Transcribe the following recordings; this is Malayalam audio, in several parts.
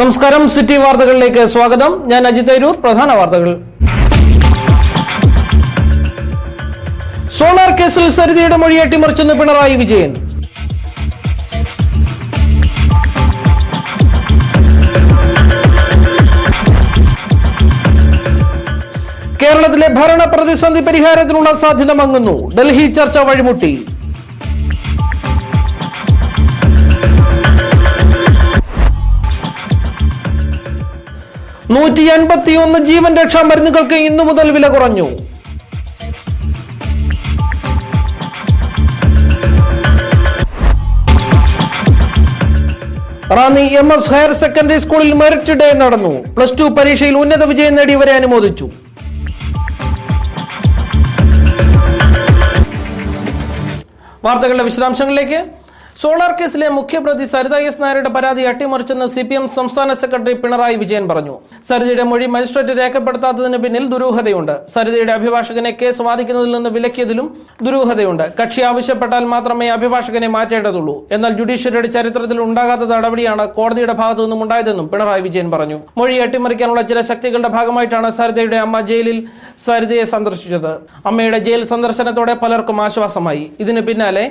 നമസ്കാരം, സിറ്റി വാർത്തകളിലേക്ക് സ്വാഗതം. ഞാൻ അജിത് അരൂർ. പ്രധാന വാർത്തകൾ. സോളാർ കേസിൽ സരിതയുടെ മൊഴി അട്ടിമറിച്ചെന്ന് പിണറായി വിജയൻ. കേരളത്തിലെ ഭരണ പ്രതിസന്ധി പരിഹാരത്തിനുള്ള സാധ്യത മങ്ങുന്നു. ഡൽഹി ചർച്ച വഴിമുട്ടി. $151 ജീവൻ രക്ഷാ മരുന്നുകൾക്ക് ഇന്നു മുതൽ വില കുറഞ്ഞു. റാന്നി MS ഹയർ സെക്കൻഡറി സ്കൂളിൽ മെറിറ്റ് ഡേ നടന്നു. +2 പരീക്ഷയിൽ ഉന്നത വിജയം നേടിയവരെ അനുമോദിച്ചു. വാർത്തകളുടെ വിശദാംശങ്ങളിലേക്ക്. സോളാർ കേസിലെ മുഖ്യപ്രതി സരിത എസ് നായരുടെ പരാതി അട്ടിമറിച്ചെന്ന് CPM സംസ്ഥാന സെക്രട്ടറി പിണറായി വിജയൻ പറഞ്ഞു. സരിതയുടെ മൊഴി മജിസ്ട്രേറ്റ് രേഖപ്പെടുത്താത്തതിന് പിന്നിൽ ദുരൂഹതയുണ്ട്. സരിതയുടെ അഭിഭാഷകനെ കേസ് വാദിക്കുന്നതിൽ നിന്ന് വിലക്കിയതിലും ദുരൂഹതയുണ്ട്. കക്ഷി ആവശ്യപ്പെട്ടാൽ മാത്രമേ അഭിഭാഷകനെ മാറ്റേണ്ടതുള്ളൂ. എന്നാൽ ജുഡീഷ്യറിയുടെ ചരിത്രത്തിൽ ഉണ്ടാകാത്ത നടപടിയാണ് കോടതിയുടെ ഭാഗത്തു നിന്നും ഉണ്ടായതെന്നും പിണറായി വിജയൻ പറഞ്ഞു. മൊഴി അട്ടിമറിക്കാനുള്ള ചില ശക്തികളുടെ ഭാഗമായിട്ടാണ് സരിതയുടെ അമ്മ ജയിലിൽ സരിതയെ സന്ദർശിച്ചത്. അമ്മയുടെ ജയിൽ സന്ദർശനത്തോടെ പലർക്കും ആശ്വാസമായി. ഇതിന് പിന്നാലെ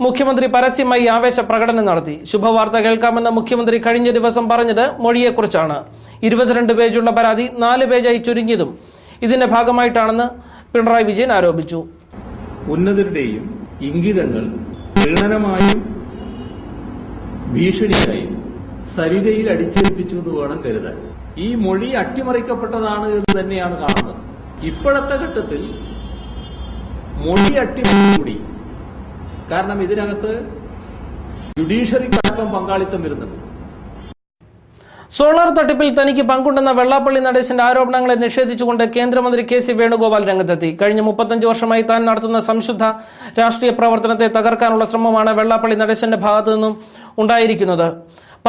മുഖ്യമന്ത്രി പരസ്യമായി ആവേശ പ്രകടനം നടത്തി. ശുഭവാർത്ത കേൾക്കാമെന്ന് മുഖ്യമന്ത്രി കഴിഞ്ഞ ദിവസം പറഞ്ഞത് മൊഴിയെക്കുറിച്ചാണ്. 22 പേജുള്ള പരാതി 4 പേജായി ചുരുങ്ങിയതും ഇതിന്റെ ഭാഗമായിട്ടാണെന്ന് പിണറായി വിജയൻ ആരോപിച്ചു. ഉന്നതരുടെയും ഇംഗിതങ്ങൾ പ്രീണനമായും ഭീഷണിയായും സരിതയിൽ അടിച്ചേൽപ്പിച്ചു എന്ന് വേണം കരുതാൻ. ഈ മൊഴി അട്ടിമറിക്കപ്പെട്ടതാണ് എന്ന് തന്നെയാണ് കാണുന്നത്. ഇപ്പോഴത്തെ ഘട്ടത്തിൽ മൊഴി അട്ടിമറി, കാരണം ഇതിനകത്ത് ജുഡീഷ്യറിക്കടക്കം പങ്കാളിത്തം വരുന്നുണ്ട്. സോളാർ തട്ടിപ്പിൽ തനിക്ക് പങ്കുണ്ടെന്ന വെള്ളാപ്പള്ളി നടേശന്റെ ആരോപണങ്ങളെ നിഷേധിച്ചുകൊണ്ട് കേന്ദ്രമന്ത്രി KC വേണുഗോപാൽ രംഗത്തെത്തി. കഴിഞ്ഞ 35 വർഷമായി താൻ നടത്തുന്ന സംശുദ്ധ രാഷ്ട്രീയ പ്രവർത്തനത്തെ തകർക്കാനുള്ള ശ്രമമാണ് വെള്ളാപ്പള്ളി നടേശന്റെ ഭാഗത്തു നിന്നും ഉണ്ടായിരിക്കുന്നത്.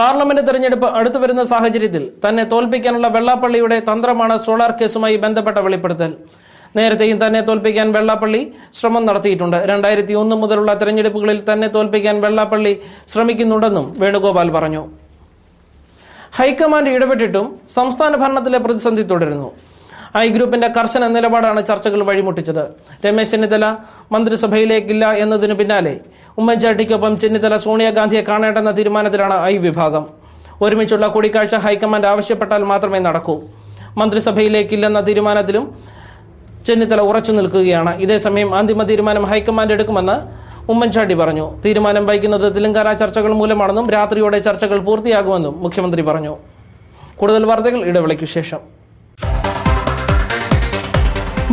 പാർലമെന്റ് തെരഞ്ഞെടുപ്പ് അടുത്തു വരുന്ന സാഹചര്യത്തിൽ തന്നെ തോൽപ്പിക്കാനുള്ള വെള്ളാപ്പള്ളിയുടെ തന്ത്രമാണ് സോളാർ കേസുമായി ബന്ധപ്പെട്ട വെളിപ്പെടുത്തൽ. നേരത്തെയും തന്നെ തോൽപ്പിക്കാൻ വെള്ളാപ്പള്ളി ശ്രമം നടത്തിയിട്ടുണ്ട്. 2001 മുതലുള്ള തെരഞ്ഞെടുപ്പുകളിൽ തന്നെ തോൽപ്പിക്കാൻ വെള്ളാപ്പള്ളി ശ്രമിക്കുന്നുണ്ടെന്നും വേണുഗോപാൽ പറഞ്ഞു. ഹൈക്കമാൻഡ് ഇടപെട്ടിട്ടും സംസ്ഥാന ഭരണത്തിലെ പ്രതിസന്ധി തുടരുന്നു. ഗ്രൂപ്പിന്റെ കർശന നിലപാടാണ് ചർച്ചകൾ വഴിമുട്ടിച്ചത്. രമേശ് ചെന്നിത്തല മന്ത്രിസഭയിലേക്കില്ല എന്നതിനു പിന്നാലെ ഉമ്മൻചാണ്ടിക്കൊപ്പം ചെന്നിത്തല സോണിയാഗാന്ധിയെ കാണേണ്ടെന്ന തീരുമാനത്തിലാണ് വിഭാഗം. ഒരുമിച്ചുള്ള കൂടിക്കാഴ്ച ഹൈക്കമാൻഡ് ആവശ്യപ്പെട്ടാൽ മാത്രമേ നടക്കൂ. മന്ത്രിസഭയിലേക്കില്ലെന്ന തീരുമാനത്തിലും ചെന്നിത്തല ഉറച്ചു നിൽക്കുകയാണ്. ഇതേസമയം അന്തിമ തീരുമാനം ഹൈക്കമാൻഡ് എടുക്കുമെന്ന് ഉമ്മൻചാണ്ടി പറഞ്ഞു. തീരുമാനം വൈകുന്നത് തെലങ്കാന ചർച്ചകൾ മൂലമാണെന്നും രാത്രിയോടെ ചർച്ചകൾ പൂർത്തിയാകുമെന്നും മുഖ്യമന്ത്രി പറഞ്ഞു. കൂടുതൽ വാർത്തകൾ ഇടവേളയ്ക്കു ശേഷം.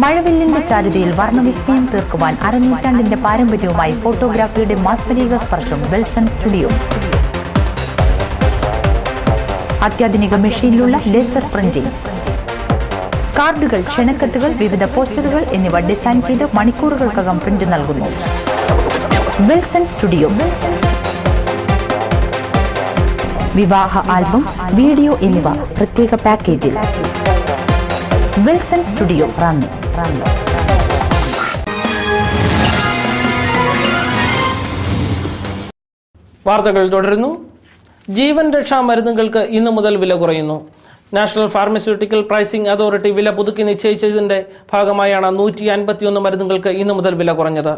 മഴവില്ലിന്റെ ചാരുതയിൽ വർണ്ണവിസ്മയം തീർക്കുവാൻ അരനൂറ്റാണ്ടിന്റെ പാരമ്പര്യവുമായി ഫോട്ടോഗ്രാഫിയുടെ മാസ്മരിക സ്പർശം വിൽസൺ സ്റ്റുഡിയോ. അത്യാധുനിക മെഷീനിലുള്ള ലേസർ പ്രിന്റിംഗ്, കാർഡുകൾ, ക്ഷണക്കത്തുകൾ, വിവിധ പോസ്റ്ററുകൾ എന്നിവ ഡിസൈൻ ചെയ്ത് മണിക്കൂറുകൾക്കകം പ്രിന്റ് നൽകുന്നു. Wilson studio. വിവാഹ ആൽബം, വീഡിയോ എന്നിവ പ്രത്യേക പാക്കേജിൽ. Wilson studio, Ranni. വാർത്തകൾ തുടരുന്നു. ജീവൻ രക്ഷാ മരുന്നുകൾക്ക് ഇന്നു മുതൽ വില കുറയുന്നു. നാഷണൽ ഫാർമസ്യൂട്ടിക്കൽ പ്രൈസിംഗ് അതോറിറ്റി വില പുതുക്കി നിശ്ചയിച്ചതിന്റെ ഭാഗമായാണ് 151 മരുന്നുകൾക്ക് ഇന്നു മുതൽ വില കുറഞ്ഞത്.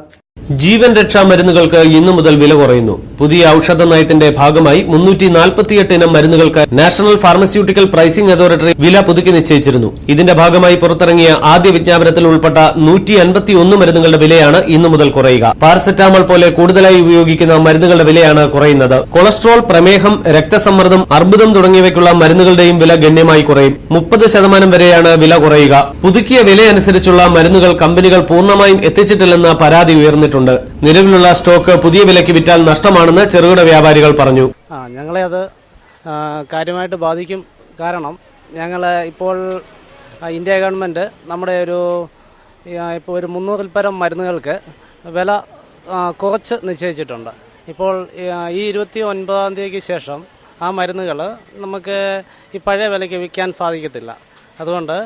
ജീവൻ രക്ഷാ മരുന്നുകൾക്ക് ഇന്നു മുതൽ വില കുറയുന്നു. പുതിയ ഔഷധ നയത്തിന്റെ ഭാഗമായി 348 ഇനം മരുന്നുകൾക്ക് നാഷണൽ ഫാർമസ്യൂട്ടിക്കൽ പ്രൈസിംഗ് അതോറിറ്റി വില പുതുക്കി നിശ്ചയിച്ചിരുന്നു. ഇതിന്റെ ഭാഗമായി പുറത്തിറങ്ങിയ ആദ്യ വിജ്ഞാപനത്തിൽ ഉൾപ്പെട്ട 151 മരുന്നുകളുടെ വിലയാണ് ഇന്നു മുതൽ കുറയുക. പാരസെറ്റാമോൾ പോലെ കൂടുതലായി ഉപയോഗിക്കുന്ന മരുന്നുകളുടെ വിലയാണ് കുറയുന്നത്. കൊളസ്ട്രോൾ, പ്രമേഹം, രക്തസമ്മർദ്ദം, അർബുദം തുടങ്ങിയവയ്ക്കുള്ള മരുന്നുകളുടെയും വില ഗണ്യമായി കുറയും. 30% വരെയാണ് വില കുറയുക. പുതുക്കിയ വിലയനുസരിച്ചുള്ള മരുന്നുകൾ കമ്പനികൾ പൂർണ്ണമായും എത്തിച്ചിട്ടില്ലെന്ന് പരാതി ഉയർന്നിട്ടുണ്ട്. നിലവിലുള്ള സ്റ്റോക്ക് പുതിയ വിലയ്ക്ക് വിറ്റാൽ നഷ്ടമാണെന്ന് ചെറുകിട വ്യാപാരികൾ പറഞ്ഞു. ഞങ്ങളെ അത് കാര്യമായിട്ട് ബാധിക്കും. കാരണം ഞങ്ങൾ ഇപ്പോൾ ഇന്ത്യ ഗവൺമെൻറ് നമ്മുടെ ഇപ്പോൾ ഒരു 300 പരം മരുന്നുകൾക്ക് വില കുറച്ച് നിശ്ചയിച്ചിട്ടുണ്ട്. ഇപ്പോൾ ഈ 29-ാം തീയതിക്ക് ശേഷം ആ മരുന്നുകൾ നമുക്ക് ഈ പഴയ വിലയ്ക്ക് വിൽക്കാൻ സാധിക്കത്തില്ല. അതുകൊണ്ട്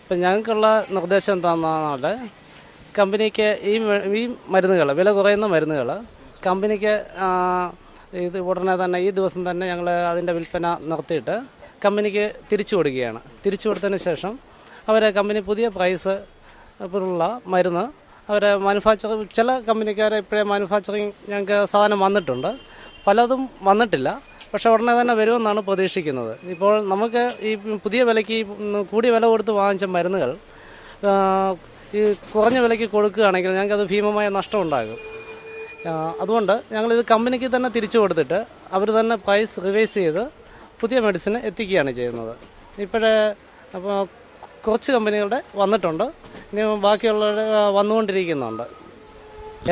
ഇപ്പം ഞങ്ങൾക്കുള്ള നിർദ്ദേശം എന്താണെന്നാൽ കമ്പനിക്ക് ഈ മരുന്നുകൾ, വില കുറയുന്ന മരുന്നുകൾ കമ്പനിക്ക് ഇത് ഉടനെ തന്നെ ഈ ദിവസം തന്നെ ഞങ്ങൾ അതിൻ്റെ വിൽപ്പന നിർത്തിയിട്ട് കമ്പനിക്ക് തിരിച്ചു കൊടുക്കുകയാണ്. തിരിച്ചു കൊടുത്തതിന് ശേഷം അവരെ കമ്പനി പുതിയ പ്രൈസ് ഉള്ള മരുന്ന് അവരെ ചില കമ്പനിക്കാരെ ഇപ്പോഴേ മാനുഫാക്ചറിങ് ഞങ്ങൾക്ക് സാധനം വന്നിട്ടുണ്ട്, പലതും വന്നിട്ടില്ല. പക്ഷേ ഉടനെ തന്നെ വരുമെന്നാണ് പ്രതീക്ഷിക്കുന്നത്. ഇപ്പോൾ നമുക്ക് ഈ പുതിയ വിലയ്ക്ക് കൂടിയ വില കൊടുത്ത് വാങ്ങിച്ച മരുന്നുകൾ ഈ കുറഞ്ഞ വിലയ്ക്ക് കൊടുക്കുകയാണെങ്കിൽ ഞങ്ങൾക്കത് ഭീമമായ നഷ്ടം ഉണ്ടാകും. അതുകൊണ്ട് ഞങ്ങളിത് കമ്പനിക്ക് തന്നെ തിരിച്ചു കൊടുത്തിട്ട് അവർ തന്നെ പ്രൈസ് റിവൈസ് ചെയ്ത് പുതിയ മെഡിസിൻ എത്തിക്കുകയാണ് ചെയ്യുന്നത്. ഇപ്പോഴേ കുറച്ച് കമ്പനികളുടെ വന്നിട്ടുണ്ട്, ഇനി ബാക്കിയുള്ളവർ വന്നുകൊണ്ടിരിക്കുന്നുണ്ട്.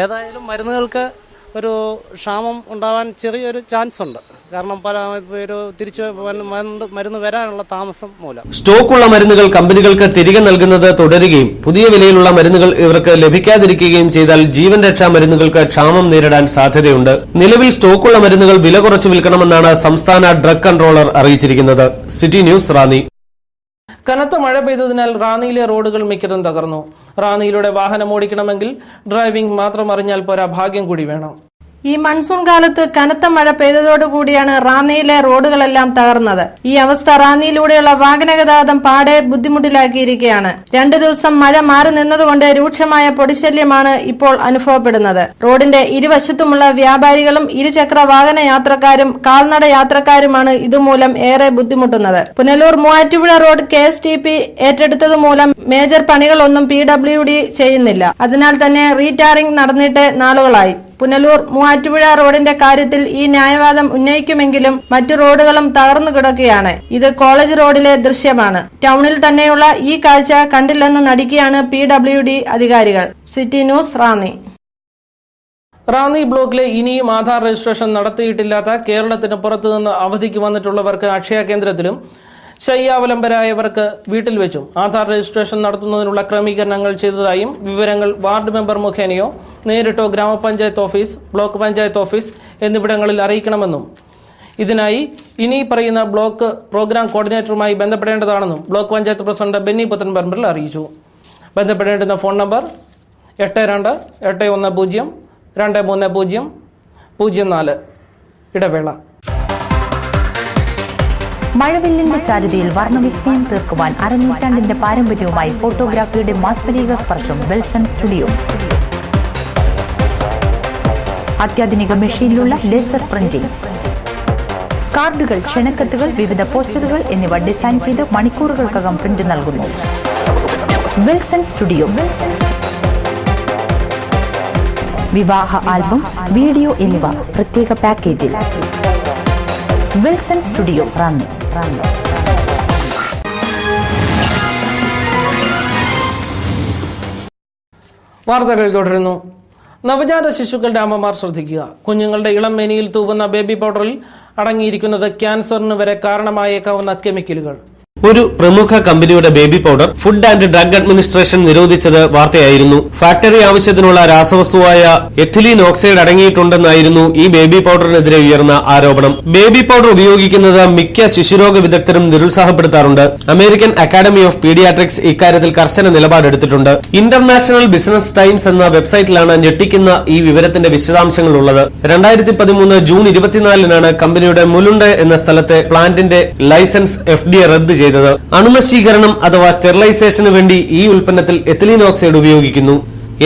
ഏതായാലും മരുന്നുകൾക്ക് ഒരു ക്ഷാമം ഉണ്ടാവാൻ ചെറിയൊരു ചാൻസ് ഉണ്ട്. കാരണം പല ഒരു തിരിച്ച് മരുന്ന് വരാനുള്ള താമസം മൂലം. സ്റ്റോക്കുള്ള മരുന്നുകൾ കമ്പനികൾക്ക് തിരികെ നൽകുന്നത് തുടരുകയും പുതിയ വിലയിലുള്ള മരുന്നുകൾ ഇവർക്ക് ലഭിക്കാതിരിക്കുകയും ചെയ്താൽ ജീവൻ രക്ഷാ മരുന്നുകൾക്ക് ക്ഷാമം നേരിടാൻ സാധ്യതയുണ്ട്. നിലവിൽ സ്റ്റോക്കുള്ള മരുന്നുകൾ വില കുറച്ച് വിൽക്കണമെന്നാണ് സംസ്ഥാന ഡ്രഗ് കൺട്രോളർ അറിയിച്ചിരിക്കുന്നത്. City news, Ranni. കനത്ത മഴ പെയ്തതിനാൽ റാന്നിയിലെ റോഡുകൾ മിക്കതും തകർന്നു. റാന്നിയിലൂടെ വാഹനം ഓടിക്കണമെങ്കിൽ ഡ്രൈവിംഗ് മാത്രം അറിഞ്ഞാൽ പോരാ, ഭാഗ്യം കൂടി വേണം. ഈ മൺസൂൺ കാലത്ത് കനത്ത മഴ പെയ്തതോടുകൂടിയാണ് റാന്നിയിലെ റോഡുകളെല്ലാം തകർന്നത്. ഈ അവസ്ഥ റാന്നിയിലൂടെയുള്ള വാഹനഗതാഗതം പാടെ ബുദ്ധിമുട്ടിലാക്കിയിരിക്കുകയാണ്. 2 ദിവസം മഴ മാറി നിന്നതുകൊണ്ട് രൂക്ഷമായ പൊടിശല്യമാണ് ഇപ്പോൾ അനുഭവപ്പെടുന്നത്. റോഡിന്റെ ഇരുവശത്തുമുള്ള വ്യാപാരികളും ഇരുചക്ര വാഹന യാത്രക്കാരും കാൽനട യാത്രക്കാരുമാണ് ഇതുമൂലം ഏറെ ബുദ്ധിമുട്ടുന്നത്. പുനലൂർ മൂവാറ്റുപുഴ റോഡ് KSTP ഏറ്റെടുത്തതുമൂലം മേജർ പണികളൊന്നും PWD ചെയ്യുന്നില്ല. അതിനാൽ തന്നെ റീടാറിംഗ് നടന്നിട്ട് നാളുകളായി. പുനലൂർ മൂവാറ്റുപുഴ റോഡിന്റെ കാര്യത്തിൽ ഈ ന്യായവാദം ഉന്നയിക്കുമെങ്കിലും മറ്റു റോഡുകളും തകർന്നു കിടക്കുകയാണ്. ഇത് കോളേജ് റോഡിലെ ദൃശ്യമാണ്. ടൗണിൽ തന്നെയുള്ള ഈ കാഴ്ച കണ്ടില്ലെന്ന് നടിക്കുകയാണ് PWD അധികാരികൾ. City news, Ranni. റാന്നി ബ്ലോക്കിലെ ഇനിയും ആധാർ രജിസ്ട്രേഷൻ നടത്തിയിട്ടില്ലാത്ത കേരളത്തിന് പുറത്തുനിന്ന് അവധിക്ക് വന്നിട്ടുള്ളവർക്ക് അക്ഷയ കേന്ദ്രത്തിലും ശയ്യാവലംബരായവർക്ക് വീട്ടിൽ വെച്ചും ആധാർ രജിസ്ട്രേഷൻ നടത്തുന്നതിനുള്ള ക്രമീകരണങ്ങൾ ചെയ്തതായും വിവരങ്ങൾ വാർഡ് മെമ്പർ മുഖേനയോ നേരിട്ടോ ഗ്രാമപഞ്ചായത്ത് ഓഫീസ്, ബ്ലോക്ക് പഞ്ചായത്ത് ഓഫീസ് എന്നിവിടങ്ങളിൽ അറിയിക്കണമെന്നും ഇതിനായി ഇനി പറയുന്ന ബ്ലോക്ക് പ്രോഗ്രാം കോർഡിനേറ്ററുമായി ബന്ധപ്പെടേണ്ടതാണെന്നും ബ്ലോക്ക് പഞ്ചായത്ത് പ്രസിഡന്റ് ബെന്നി പുത്തൻപറമ്പിൽ അറിയിച്ചു. ബന്ധപ്പെടേണ്ടുന്ന ഫോൺ നമ്പർ 8210230004. ഇടവേള. മഴവില്ലിന്റെ ചാരുതയിൽ വർണ്ണവിസ്മയം തീർക്കുവാൻ അരനൂറ്റാണ്ടിന്റെ പാരമ്പര്യവുമായി ഫോട്ടോഗ്രാഫിയുടെ മാസ്മരിക സ്പർശം വിൽസൺ സ്റ്റുഡിയോ. അത്യാധുനിക മെഷീനിലുള്ള ലേസർ പ്രിന്റിംഗ്, കാർഡുകൾ, ക്ഷണക്കത്തുകൾ, വിവിധ പോസ്റ്ററുകൾ എന്നിവ ഡിസൈൻ ചെയ്ത് മണിക്കൂറുകൾക്കകം പ്രിന്റ് നൽകുന്നു. Wilson studio. വിവാഹ ആൽബം, വീഡിയോ എന്നിവ പ്രത്യേക പാക്കേജിൽ. Wilson studio, Ranni. വാർത്തകൾ തുടരുന്നു. നവജാത ശിശുക്കളുടെ അമ്മമാർ ശ്രദ്ധിക്കുക. കുഞ്ഞുങ്ങളുടെ ഇളം മേനിയിൽ തൂവുന്ന ബേബി പൗഡറിൽ അടങ്ങിയിരിക്കുന്നത് ക്യാൻസറിന് വരെ കാരണമായേക്കാവുന്ന കെമിക്കലുകൾ. ഒരു പ്രമുഖ കമ്പനിയുടെ baby powder food and drug administration നിരോധിച്ചത് വാർത്തയായിരുന്നു. ഫാക്ടറി ആവശ്യത്തിനുള്ള രാസവസ്തുവായ എഥിലീൻ ഓക്സൈഡ് അടങ്ങിയിട്ടുണ്ടെന്നായിരുന്നു ഈ ബേബി പൗഡറിനെതിരെ ഉയർന്ന ആരോപണം. ബേബി പൗഡർ ഉപയോഗിക്കുന്നത് മിക്ക ശിശുരോഗ വിദഗ്ധരും നിരുത്സാഹപ്പെടുത്താറുണ്ട്. അമേരിക്കൻ അക്കാദമി ഓഫ് പീഡിയാട്രിക്സ് ഇക്കാര്യത്തിൽ കർശന നിലപാടെടുത്തിട്ടുണ്ട്. ഇന്റർനാഷണൽ ബിസിനസ് ടൈംസ് എന്ന വെബ്സൈറ്റിലാണ് ഞെട്ടിക്കുന്ന ഈ വിവരത്തിന്റെ വിശദാംശങ്ങൾ ഉള്ളത്. 2013 ജൂൺ 24-നാണ് കമ്പനിയുടെ മുലുണ്ട് എന്ന സ്ഥലത്തെ പ്ലാന്റിന്റെ ലൈസൻസ് FDA റദ്ദ് ചെയ്തത്. അണുനശീകരണം അഥവാ സ്റ്റെറിലൈസേഷന് വേണ്ടി ഈ ഉൽപ്പന്നത്തിൽ എഥിലീൻ ഓക്സൈഡ് ഉപയോഗിക്കുന്നു.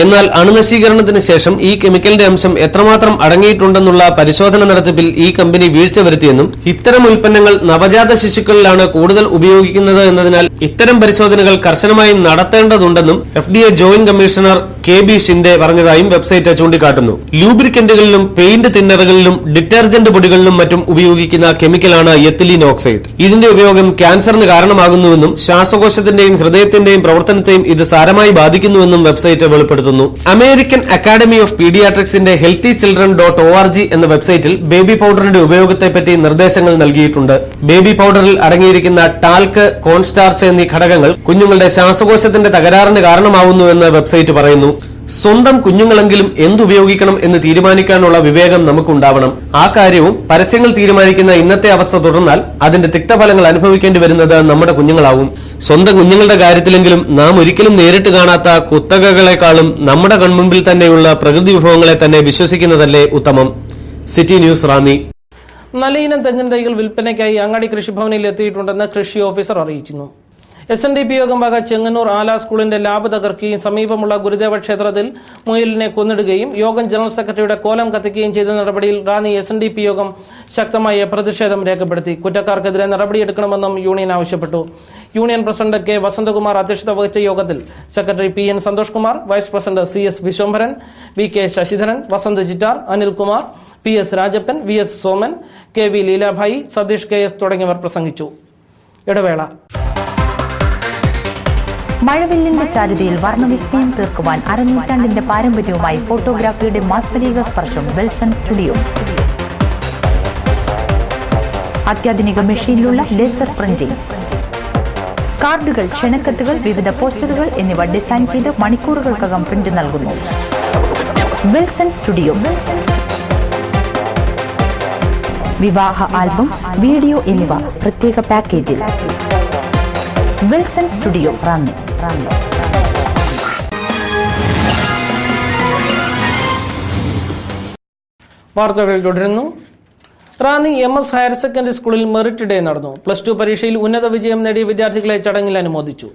എന്നാൽ അണുനശീകരണത്തിന് ശേഷം ഈ കെമിക്കലിന്റെ അംശം എത്രമാത്രം അടങ്ങിയിട്ടുണ്ടെന്നുള്ള പരിശോധന നടത്തിപ്പിൽ ഈ കമ്പനി വീഴ്ച വരുത്തിയെന്നും ഇത്തരം ഉൽപ്പന്നങ്ങൾ നവജാത ശിശുക്കളിലാണ് കൂടുതൽ ഉപയോഗിക്കുന്നത് എന്നതിനാൽ ഇത്തരം പരിശോധനകൾ കർശനമായും നടത്തേണ്ടതുണ്ടെന്നും FDA joint commissioner KB Shinde പറഞ്ഞതായും വെബ്സൈറ്റ് ചൂണ്ടിക്കാട്ടുന്നു. ലൂബ്രിക്കന്റുകളിലും പെയിന്റ് തിന്നറുകളിലും ഡിറ്റർജന്റ് പൊടികളിലും മറ്റും ഉപയോഗിക്കുന്ന കെമിക്കലാണ് എഥിലീൻ ഓക്സൈഡ്. ഇതിന്റെ ഉപയോഗം ക്യാൻസറിന് കാരണമാകുന്നുവെന്നും ശ്വാസകോശത്തിന്റെയും ഹൃദയത്തിന്റെയും പ്രവർത്തനത്തെയും ഇത് സാരമായി ബാധിക്കുന്നുവെന്നും വെബ്സൈറ്റ് വെളിപ്പെടുത്തുന്നു. അമേരിക്കൻ അക്കാദമി ഓഫ് പീഡിയാട്രിക്സിന്റെ healthychildren.org എന്ന വെബ്സൈറ്റിൽ ബേബി പൗഡറിന്റെ ഉപയോഗത്തെപ്പറ്റി നിർദ്ദേശങ്ങൾ നൽകിയിട്ടുണ്ട്. ബേബി പൗഡറിൽ അടങ്ങിയിരിക്കുന്ന ടാൽക്ക്, കോൺസ്റ്റാർച്ച് എന്നീ ഘടകങ്ങൾ കുഞ്ഞുങ്ങളുടെ ശ്വാസകോശത്തിന്റെ തകരാറിന് കാരണമാവുന്നുവെന്ന് വെബ്സൈറ്റ് പറയുന്നു. സ്വന്തം കുഞ്ഞുങ്ങളെങ്കിലും എന്തുപയോഗിക്കണം എന്ന് തീരുമാനിക്കാനുള്ള വിവേകം നമുക്കുണ്ടാവണം. ആ കാര്യവും പരസ്യങ്ങൾ തീരുമാനിക്കുന്ന ഇന്നത്തെ അവസ്ഥ തുടർന്നാൽ അതിന്റെ തിക്തഫലങ്ങൾ അനുഭവിക്കേണ്ടി വരുന്നത് നമ്മുടെ കുഞ്ഞുങ്ങളാവും. സ്വന്തം കുഞ്ഞുങ്ങളുടെ കാര്യത്തിലെങ്കിലും നാം ഒരിക്കലും നേരിട്ട് കാണാത്ത കുത്തകകളെക്കാളും നമ്മുടെ കൺമുൻപിൽ തന്നെയുള്ള പ്രകൃതി വിഭവങ്ങളെ തന്നെ വിശ്വസിക്കുന്നതല്ലേ ഉത്തമം. City news, Ranni. നല്ലയിനം തെങ്ങിൻ തൈകൾ വിൽപ്പനയ്ക്കായി അങ്ങാടി കൃഷിഭവനിൽ എത്തിയിട്ടുണ്ടെന്ന് കൃഷി ഓഫീസർ അറിയിക്കുന്നു. SNDP യോഗം വക ചെങ്ങന്നൂർ ആല സ്കൂളിന്റെ ലാബ് തകർക്കുകയും സമീപമുള്ള ഗുരുദേവ ക്ഷേത്രത്തിൽ മുയലിനെ കൊന്നിടുകയും യോഗം ജനറൽ സെക്രട്ടറിയുടെ കോലം കത്തിക്കുകയും ചെയ്ത നടപടിയിൽ റാന്നി SNDP യോഗം ശക്തമായ പ്രതിഷേധം രേഖപ്പെടുത്തി. കുറ്റക്കാർക്കെതിരെ നടപടിയെടുക്കണമെന്നും യൂണിയൻ ആവശ്യപ്പെട്ടു. യൂണിയൻ പ്രസിഡന്റ് കെ വസന്തകുമാർ അധ്യക്ഷത വഹിച്ച യോഗത്തിൽ secretary PN Santhosh Kumar, vice president CS Viswambharan, VK Sasidharan, Vasanth Chittar, Anilkumar, PS Rajappan, VS Soman, KV Leelabhai, Satheesh KS തുടങ്ങിയവർ പ്രസംഗിച്ചു. ഇടവേള. മഴവില്ലിന്റെ ചാരുതയിൽ വർണ്ണവിസ്മയം തീർക്കുവാൻ അരനൂറ്റാണ്ടിന്റെ പാരമ്പര്യവുമായി ഫോട്ടോഗ്രാഫിയുടെ മാസ്മരിക സ്പർശം വിൽസൺ സ്റ്റുഡിയോ. അത്യാധുനിക മെഷീനിലുള്ള ലേസർ പ്രിന്റിംഗ്, കാർഡുകൾ, ക്ഷണക്കത്തുകൾ, വിവിധ പോസ്റ്ററുകൾ എന്നിവ ഡിസൈൻ ചെയ്ത് മണിക്കൂറുകൾക്കകം പ്രിന്റ് നൽകുന്നു. Wilson studio. വിവാഹ ആൽബം, വീഡിയോ എന്നിവ പ്രത്യേക പാക്കേജിൽ. Wilson studio Ranni. വാർത്തകൾ തുടരുന്നു. റാന്നി MS ഹയർ സെക്കൻഡറി സ്കൂളിൽ മെറിറ്റ് ഡേ നടന്നു. +2 പരീക്ഷയിൽ ഉന്നത വിജയം നേടിയ വിദ്യാർത്ഥികളെ ചടങ്ങിൽ അനുമോദിച്ചു.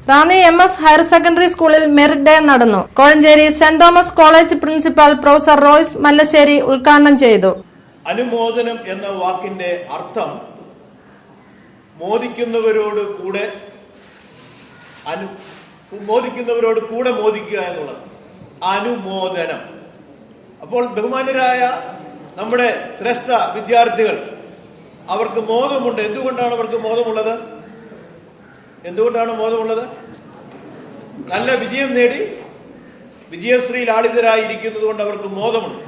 റാന്നി MS ഹയർ സെക്കൻഡറി സ്കൂളിൽ മെറിറ്റ് ഡേ നടന്നു. Kozhencherry saint Thomas college principal professor Royce Mallassery ഉദ്ഘാടനം ചെയ്തു. അനുമോദനം എന്ന വാക്കിന്റെ അർത്ഥം മോദിക്കുന്നവരോട് കൂടെ മോദിക്കുക എന്നുള്ളത്. അനുമോദനം. അപ്പോൾ ബഹുമാന്യരായ നമ്മുടെ ശ്രേഷ്ഠ വിദ്യാർത്ഥികൾ, അവർക്ക് മോദമുണ്ട്. എന്തുകൊണ്ടാണ് അവർക്ക് മോദമുള്ളത്? നല്ല വിജയം നേടി വിജയശ്രീ ലാളിതരായിരിക്കുന്നത് കൊണ്ട് അവർക്ക് മോദമുണ്ട്.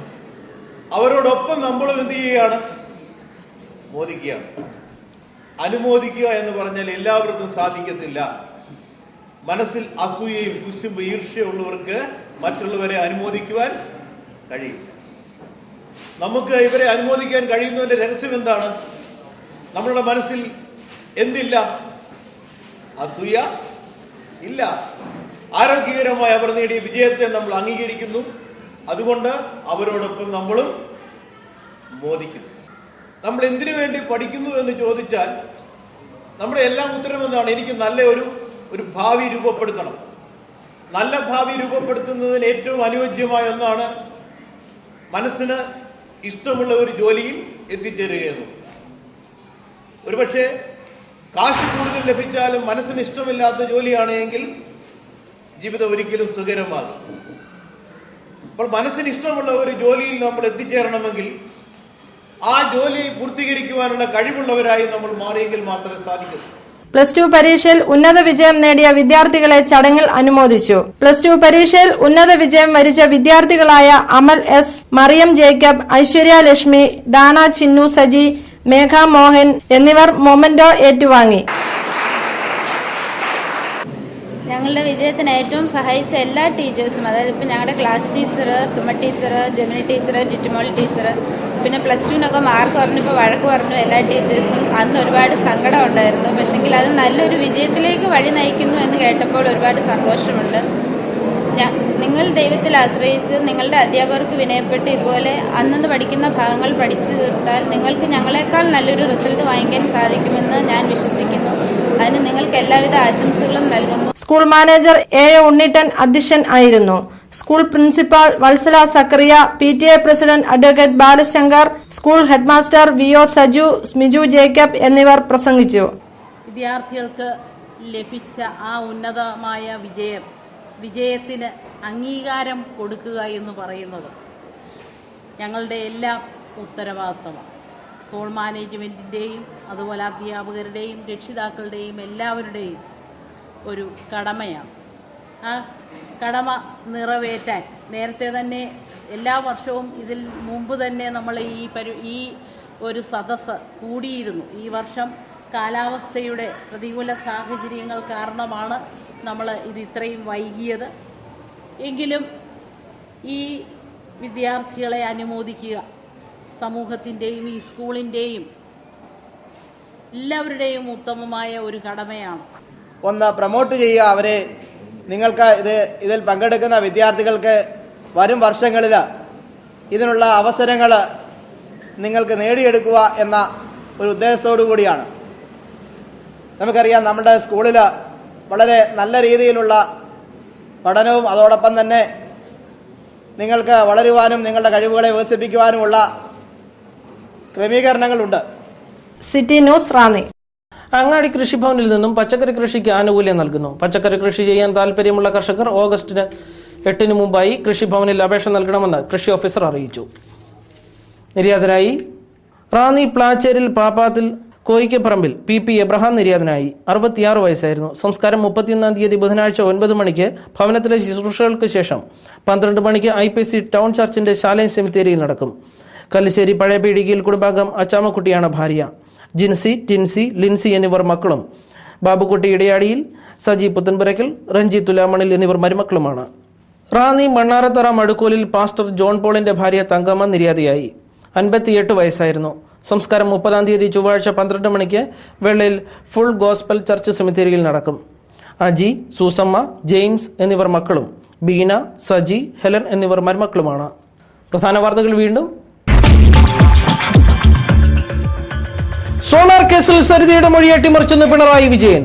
അവരോടൊപ്പം നമ്മളും എന്ത് ചെയ്യുകയാണ്? മോദിക്കുകയാണ്. അനുമോദിക്കുക എന്ന് പറഞ്ഞാൽ എല്ലാവർക്കും സാധിക്കത്തില്ല. മനസ്സിൽ അസൂയയും കുശുമ്പ് ഈർഷ്യമുള്ളവർക്ക് മറ്റുള്ളവരെ അനുമോദിക്കുവാൻ കഴിയും. നമുക്ക് ഇവരെ അനുമോദിക്കാൻ കഴിയുന്നതിന്റെ രഹസ്യം എന്താണ്? നമ്മളുടെ മനസ്സിൽ എന്തില്ല? അസൂയ ഇല്ല. ആരോഗ്യകരമായി അവർ നേടിയ വിജയത്തെ നമ്മൾ അംഗീകരിക്കുന്നു. അതുകൊണ്ട് അവരോടൊപ്പം നമ്മളും മോദിക്കുന്നു. നമ്മൾ എന്തിനു വേണ്ടി പഠിക്കുന്നു എന്ന് ചോദിച്ചാൽ നമ്മുടെ എല്ലാം ഉത്തരം എന്താണ്? എനിക്ക് നല്ല ഒരു ഭാവി രൂപപ്പെടുത്തണം. നല്ല ഭാവി രൂപപ്പെടുത്തുന്നതിന് ഏറ്റവും അനുയോജ്യമായ ഒന്നാണ് മനസ്സിന് ഇഷ്ടമുള്ള ഒരു ജോലിയിൽ എത്തിച്ചേരുകയെന്നു. ഒരുപക്ഷെ കാശ് കൂടുതൽ ലഭിച്ചാലും മനസ്സിന് ഇഷ്ടമില്ലാത്ത ജോലിയാണെങ്കിൽ ജീവിതം ഒരിക്കലും സുഖകരമാകും. അപ്പോൾ മനസ്സിന് ഇഷ്ടമുള്ള ഒരു ജോലിയിൽ നമ്മൾ എത്തിച്ചേരണമെങ്കിൽ ആ ജോലി പൂർത്തീകരിക്കുവാനുള്ള കഴിവുള്ളവരായി നമ്മൾ മാറിയെങ്കിൽ മാത്രമേ സാധിക്കൂ. +2 പരീക്ഷയിൽ ഉന്നത വിജയം നേടിയ വിദ്യാർത്ഥികളെ ചടങ്ങിൽ അനുമോദിച്ചു. +2 പരീക്ഷയിൽ ഉന്നത വിജയം വരിച്ച വിദ്യാർത്ഥികളായ അമൽ S, മറിയം ജേക്കബ്, ഐശ്വര്യ ലക്ഷ്മി, ഡാന ചിന്നു സജി, മേഘ മോഹൻ എന്നിവർ മൊമെന്റോ ഏറ്റുവാങ്ങി. ഞങ്ങളുടെ വിജയത്തിന് ഏറ്റവും സഹായിച്ച എല്ലാ ടീച്ചേഴ്സും, അതായത് ഇപ്പം ഞങ്ങളുടെ class teacher, Suma teacher, Gemini teacher, Tittumol teacher, പിന്നെ +2നൊക്കെ മാർക്ക് പറഞ്ഞപ്പോൾ വഴക്ക് പറഞ്ഞു എല്ലാ ടീച്ചേഴ്സും. അന്ന് ഒരുപാട് സങ്കടം ഉണ്ടായിരുന്നു. പക്ഷെങ്കിൽ അത് നല്ലൊരു വിജയത്തിലേക്ക് വഴി നയിക്കുന്നു എന്ന് കേട്ടപ്പോൾ ഒരുപാട് സന്തോഷമുണ്ട്. നിങ്ങൾ ദൈവത്തിൽ ആശ്രയിച്ച് നിങ്ങളുടെ അധ്യാപകർക്ക് വിനയപ്പെട്ട് ഇതുപോലെ അന്നന്ന് പഠിക്കുന്ന ഭാഗങ്ങൾ പഠിച്ചു തീർത്താൽ നിങ്ങൾക്ക് ഞങ്ങളെക്കാൾ നല്ലൊരു റിസൾട്ട് വാങ്ങിക്കാൻ സാധിക്കുമെന്ന് ഞാൻ വിശ്വസിക്കുന്നു. അതിന് നിങ്ങൾക്ക് എല്ലാവിധ ആശംസകളും നൽകുന്നു. School manager A. ഉണ്ണിട്ടൻ അധ്യക്ഷൻ ആയിരുന്നു. School principal Valsala Zacharia, PTA president advocate Balashankar, school headmaster VO Saju, Smiju Jacob എന്നിവർ പ്രസംഗിച്ചു. വിദ്യാർത്ഥികൾക്ക് ലഭിച്ച ആ ഉന്നതമായ വിജയത്തിന് അംഗീകാരം കൊടുക്കുക എന്ന് പറയുന്നത് ഞങ്ങളുടെ എല്ലാം ഉത്തരവാദിത്വമാണ്. സ്കൂൾ മാനേജ്മെൻറ്റിൻ്റെയും അതുപോലെ അധ്യാപകരുടെയും രക്ഷിതാക്കളുടെയും എല്ലാവരുടെയും ഒരു കടമയാണ്. ആ കടമ നിറവേറ്റാൻ നേരത്തെ തന്നെ എല്ലാ വർഷവും ഇതിൽ മുമ്പ് തന്നെ നമ്മൾ ഈ ഒരു സദസ്സ് കൂടിയിരുന്നു. ഈ വർഷം കാലാവസ്ഥയുടെ പ്രതികൂല സാഹചര്യങ്ങൾ കാരണമാണ് നമ്മൾ ഇത് ഇത്രയും വൈകിയത്. എങ്കിലും ഈ വിദ്യാർത്ഥികളെ അനുമോദിക്കുക സമൂഹത്തിൻ്റെയും ഈ സ്കൂളിൻ്റെയും എല്ലാവരുടെയും ഉത്തമമായ ഒരു കടമയാണ്. ഒന്ന് പ്രൊമോട്ട് ചെയ്യുക അവരെ. നിങ്ങൾക്ക് ഇതിൽ പങ്കെടുക്കുന്ന വിദ്യാർത്ഥികൾക്ക് വരും വർഷങ്ങളിൽ ഇതിനുള്ള അവസരങ്ങൾ നിങ്ങൾക്ക് നേടിയെടുക്കുക എന്ന ഒരു ഉദ്ദേശത്തോടു കൂടിയാണ്. നമുക്കറിയാം, നമ്മുടെ സ്കൂളിൽ വളരെ നല്ല രീതിയിലുള്ള പഠനവും അതോടൊപ്പം തന്നെ നിങ്ങൾക്ക് വളരുവാനും നിങ്ങളുടെ കഴിവുകളെ വികസിപ്പിക്കുവാനുമുള്ള ക്രമീകരണങ്ങളുണ്ട്. City news Ranni. അങ്ങാടി കൃഷിഭവനിൽ നിന്നും പച്ചക്കറി കൃഷിക്ക് ആനുകൂല്യം നൽകുന്നു. പച്ചക്കറി കൃഷി ചെയ്യാൻ താൽപ്പര്യമുള്ള കർഷകർ ഓഗസ്റ്റ് 8 മുമ്പായി കൃഷിഭവനിൽ അപേക്ഷ നൽകണമെന്ന് കൃഷി ഓഫീസർ അറിയിച്ചു. നിര്യാതനായി റാന്നി പ്ലാച്ചേരിൽ പാപ്പാത്തിൽ കോയിക്കപ്പറമ്പിൽ PP എബ്രഹാം നിര്യാതനായി. 66 വയസ്സായിരുന്നു. സംസ്കാരം 31 തീയതി ബുധനാഴ്ച 9 മണിക്ക് ഭവനത്തിലെ ശുശ്രൂഷകൾക്ക് ശേഷം 12 മണിക്ക് IPC ടൗൺ ചർച്ചിന്റെ ശാലൈൻ സെമിത്തേരിയിൽ നടക്കും. കല്ലിശ്ശേരി പഴയ പീടികയിൽ കുടുംബാംഗം അച്ചാമക്കുട്ടിയാണ് ഭാര്യ. ജിൻസി, ടിൻസി, ലിൻസി എന്നിവർ മക്കളും. ബാബുക്കുട്ടി ഇടയാടിയിൽ, സജി പുത്തൻപുരയ്ക്കൽ, റഞ്ജി തുലാമണിൽ എന്നിവർ മരുമക്കളുമാണ്. റാന്നി മണ്ണാറത്തറ മടുക്കോലിൽ പാസ്റ്റർ ജോൺ പോളിന്റെ ഭാര്യ തങ്കമ്മ നിര്യാതയായി. 58 വയസ്സായിരുന്നു. സംസ്കാരം 30 തീയതി ചൊവ്വാഴ്ച 12 മണിക്ക് വെള്ളയിൽ ഫുൾ ഗോസ്പൽ ചർച്ച് സെമിത്തേരിയിൽ നടക്കും. അജി, സൂസമ്മ, ജെയിംസ് എന്നിവർ മക്കളും. ബീന, സജി, ഹെലൻ എന്നിവർ മരുമക്കളുമാണ്. പ്രധാന വാർത്തകൾ വീണ്ടും. സോളാർ കേസിൽ സരിതയുടെ മൊഴി അട്ടിമറിച്ചെന്ന് പിണറായി വിജയൻ.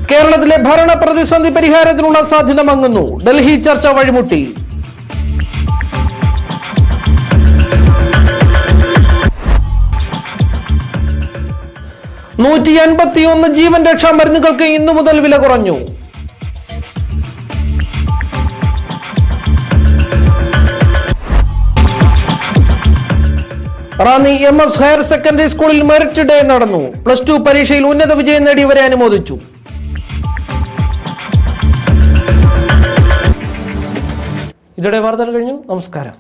കേരളത്തിലെ ഭരണ പ്രതിസന്ധി പരിഹാരത്തിനുള്ള സാധ്യത മങ്ങുന്നു. ഡൽഹി ചർച്ച വഴിമുട്ടി. $151 ജീവൻ രക്ഷാ മരുന്നുകൾക്ക് ഇന്നു മുതൽ വില കുറഞ്ഞു. റാന്നി MS ഹയർ സെക്കൻഡറി സ്കൂളിൽ മെറിറ്റ് ഡേ നടന്നു. +2 പരീക്ഷയിൽ ഉന്നത വിജയം നേടിയവരെ അനുമോദിച്ചു. ഇതോടെ വാർത്തകൾ കഴിഞ്ഞു. നമസ്കാരം.